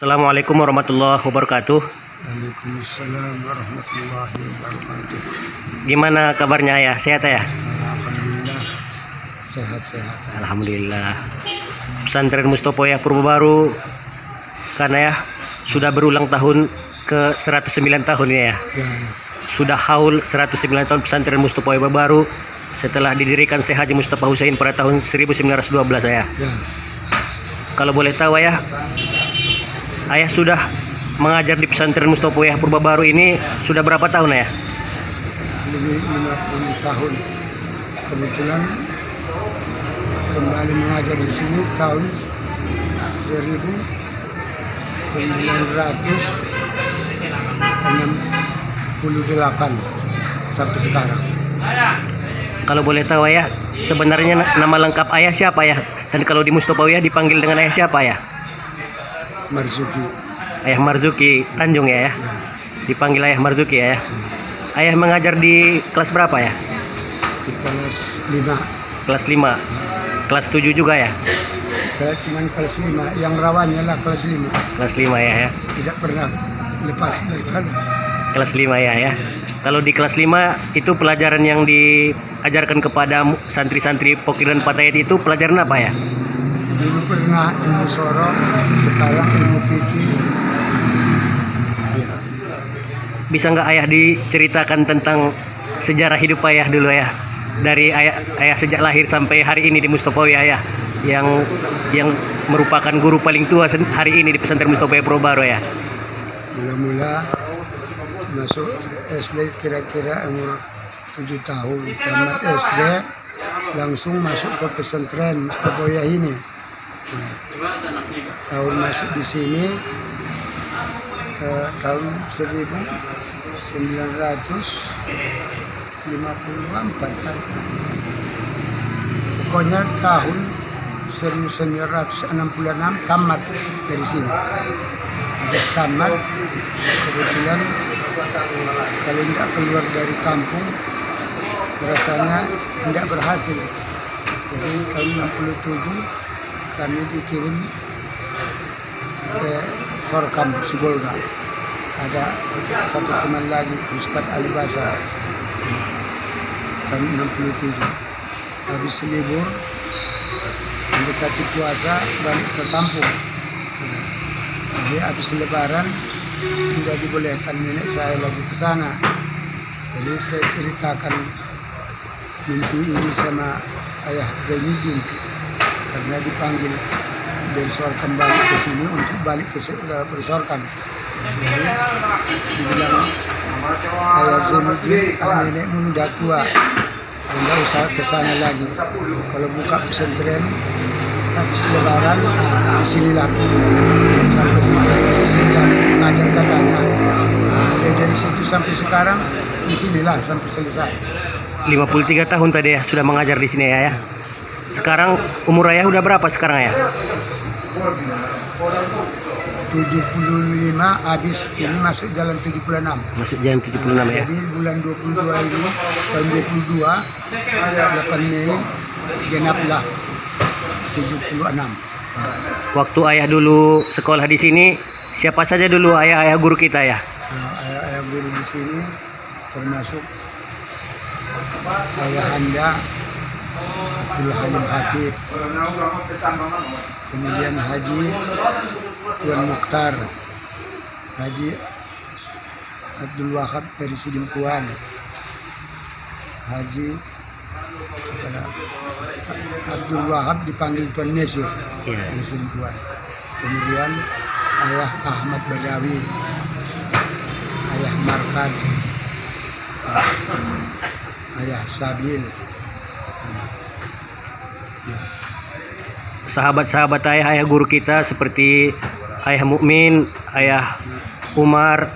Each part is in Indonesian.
Assalamualaikum warahmatullahi wabarakatuh. Waalaikumsalam warahmatullahi wabarakatuh. Gimana kabarnya ya? Sehat ya? Alhamdulillah sehat-sehat. Alhamdulillah. Pesantren Mustopo ya Purba Baru karena ya sudah berulang tahun ke 109 tahun ya. Ya, Sudah haul 109 tahun pesantren Mustopo ya Baru setelah didirikan Syekh Haji Mustafa Hussein pada tahun 1912 ya. ya. Kalau boleh tahu ya, Ayah sudah mengajar di pesantren Mustopo ya Purba Baru ini sudah berapa tahun ya? Lebih 50 tahun. Kebetulan kembali mengajar di sini tahun 1968 sampai sekarang. Kalau boleh tahu ya, sebenarnya nama lengkap Ayah siapa ya? Dan kalau di Mustopo ya dipanggil dengan Ayah siapa ya? Marzuki. Ayah Marzuki Tanjung ya, Ya, dipanggil Ayah Marzuki ya. Ayah mengajar di kelas berapa ya? di kelas 5. Kelas 5, kelas 7 juga ya? Cuman kelas 5, yang rawannya lah kelas 5. Kelas 5 ya. Tidak pernah lepas daripada. Kelas 5 ya. Kalau di kelas 5 itu pelajaran yang diajarkan kepada santri-santri Pokir dan Patayat itu pelajaran apa ya? Dulu pernah ilmu sorok, sekarang ilmu fikih. Ya, Bisa nggak Ayah diceritakan tentang sejarah hidup Ayah dulu ya? Dari ayah sejak lahir sampai hari ini di Mustopo ya, yang merupakan guru paling tua hari ini di pesantren Mustopo ya Purba Baru ya. mula-mula masuk SD kira-kira umur 7 tahun. Tamat SD langsung masuk ke pesantren Mustopoya ini. Nah, tahun masuk di sini tahun 1954 kan. Pokoknya tahun 1966 tamat dari sini. Habis tamat, kebetulan kalau tidak keluar dari kampung rasanya tidak berhasil. Jadi tahun 67 kami dikirim ke Sorkam Sibolga. Ada satu teman lagi, Ustadz Ali Basar, tahun 67. Habis libur mendekati puasa balik ke kampung. Jadi habis lebaran tidak dibolehkan nenek saya lagi ke sana. Jadi saya ceritakan mimpi ini sama ayah Zainuddin karena dipanggil dari Sorkam balik ke sini untuk balik ke Sorkam. Jadi dibilang ayah Zainuddin, nenekmu udah tua, nggak usah ke sana lagi. Kalau buka pesantren habis lebaran, disinilah sampai sinilah ngajar katanya. Dari situ sampai sekarang disinilah sampai selesai. 53 tahun tadi ya sudah mengajar di sini ya. Sekarang umur Ayah udah berapa sekarang ya? 75 habis, ini masuk jalan 76. Masuk jalan 76 ya. Jadi bulan 22 ini, tahun 22, 8 Mei, genaplah 76. Waktu Ayah dulu sekolah di sini, siapa saja dulu ayah guru kita ya? Nah, ayah guru di sini termasuk Ayah Handa, Abdul Halim Hatib, kemudian Haji Tuan Mukhtar, Haji Abdul Wahab dari Sidimpuan, Haji Abdul Wahab dipanggil Tuan Nesir dari Sidimpuan, kemudian Ayah Ahmad Badawi, Ayah Markan, Ayah Sabil. Sahabat-sahabat ayah guru kita seperti Ayah Mukmin, Ayah Umar,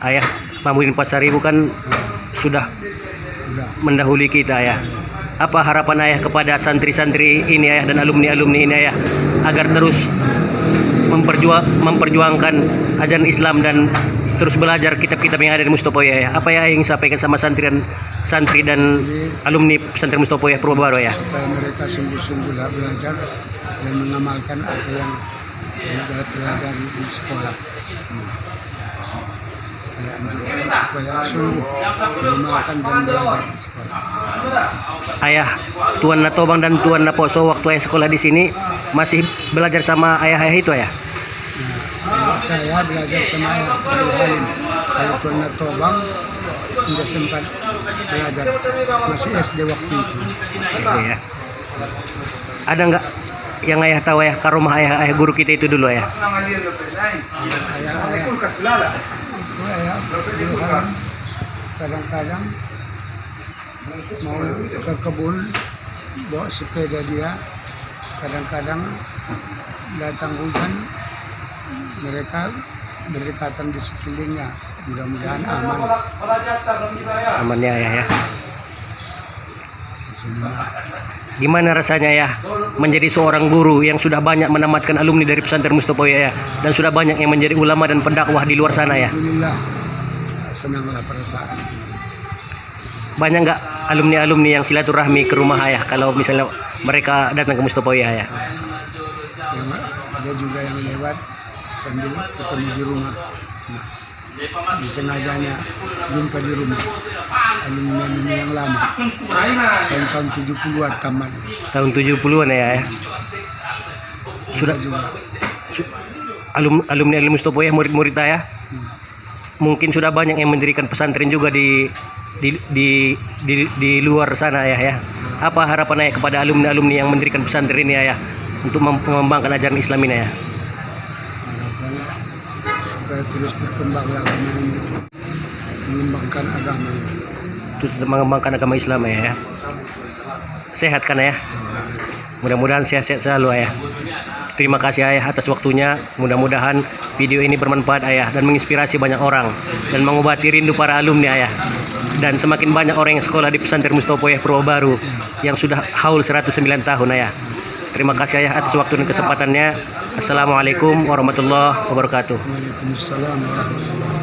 Ayah Mamuddin Pasaribu kan sudah Udah. mendahului kita ya. Apa harapan Ayah kepada santri-santri ini Ayah dan alumni-alumni ini Ayah agar terus memperjuangkan ajaran Islam dan terus belajar kitab-kitab yang ada di Mustopo ya. Apa ya yang disampaikan sama santri dan alumni pesantren Mustopo ya Purba Baru ya? Supaya mereka sungguh-sungguhlah belajar dan mengamalkan apa yang yang pelajari di sekolah. Saya anjurkan supaya sungguh memakan dan belajar di sekolah. Ayah Tuan Natobang dan Tuan Naposo waktu ayah sekolah di sini masih belajar sama ayah-ayah itu ayah? Kalau saya belajar sama ayah Abdul Halim. Kalau Tuan Natobang tidak sempat belajar, masih SD waktu itu. SD ya. Ada nggak yang ayah tahu ya ke rumah ayah guru kita itu dulu ya? Ayah itu ayah Abdul Halim kadang-kadang mau ke kebun bawa sepeda dia, kadang-kadang datang hujan mereka berdekatan di sekelilingnya, mudah-mudahan aman Amannya ayah ya. semua. Gimana rasanya ya menjadi seorang guru yang sudah banyak menamatkan alumni dari pesantren Mustopoya ya, dan sudah banyak yang menjadi ulama dan pendakwah di luar sana ya? Alhamdulillah, senanglah perasaan. Banyak nggak alumni-alumni yang silaturahmi ke rumah ayah kalau misalnya mereka datang ke Mustopoya ya? Yang ada juga yang lewat sambil ketemu di rumah. Nah, disengajanya jumpa di rumah alumni yang lama tahun 70-an tamat. Tahun 70-an ya. Sudah juga alumni Mustopoya, murid-murid saya mungkin sudah banyak yang mendirikan pesantren juga di luar sana ya. Apa harapan ayah kepada alumni-alumni yang mendirikan pesantren ini ya untuk mengembangkan ajaran Islam ini ya? harapan supaya terus berkembanglah agama ini, mengembangkan agama ini. Untuk mengembangkan agama Islam ya. Sehat kan ya? Mudah-mudahan sehat-sehat selalu ayah. Terima kasih ayah atas waktunya. Mudah-mudahan video ini bermanfaat ayah dan menginspirasi banyak orang dan mengobati rindu para alumni ayah. Dan semakin banyak orang yang sekolah di pesantren Mustopoya Purwobaru yang sudah haul 109 tahun ayah. Terima kasih ayah atas waktu dan kesempatannya. Assalamualaikum warahmatullahi wabarakatuh. Waalaikumsalam warahmatullahi wabarakatuh.